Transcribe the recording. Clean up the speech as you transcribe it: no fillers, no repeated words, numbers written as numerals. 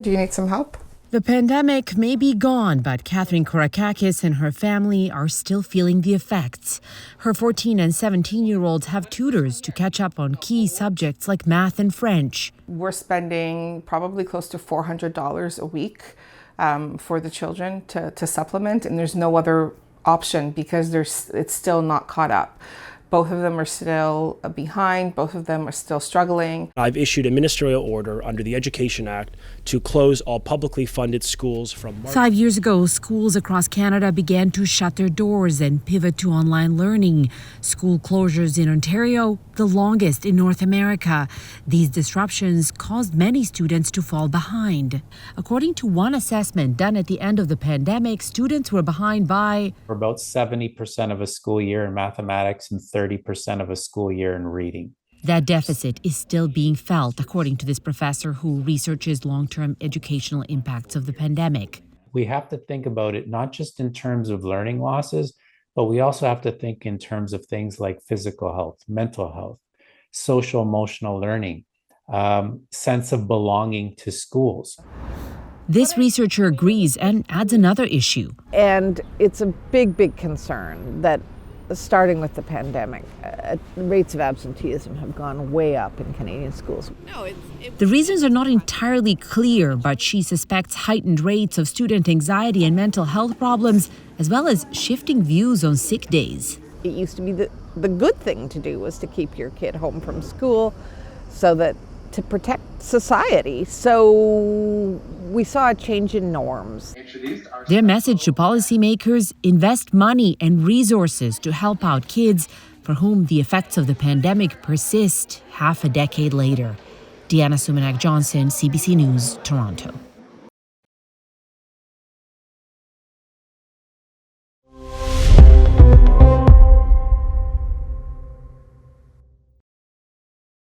Do you need some help? The pandemic may be gone, but Catherine Korakakis and her family are still feeling the effects. Her 14 and 17-year-olds have tutors to catch up on key subjects like math and French. We're spending probably close to $400 a week for the children to supplement, and there's no other option because it's still not caught up. Both of them are still behind. Both of them are still struggling. I've issued a ministerial order under the Education Act to close all publicly funded schools from March. 5 years ago, schools across Canada began to shut their doors and pivot to online learning. School closures in Ontario, the longest in North America. These disruptions caused many students to fall behind. According to one assessment done at the end of the pandemic, students were behind by about 70% of a school year in mathematics and 30% of a school year in reading. That deficit is still being felt, according to this professor who researches long-term educational impacts of the pandemic. We have to think about it not just in terms of learning losses, but we also have to think in terms of things like physical health, mental health, social emotional learning, sense of belonging to schools. This researcher agrees and adds another issue. And it's a big concern that starting with the pandemic, rates of absenteeism have gone way up in Canadian schools. The reasons are not entirely clear, but she suspects heightened rates of student anxiety and mental health problems, as well as shifting views on sick days. It used to be the good thing to do was to keep your kid home from school so that to protect society. So we saw a change in norms. Their message to policymakers: invest money and resources to help out kids for whom the effects of the pandemic persist half a decade later. Sumanac-Johnson, CBC News, Toronto.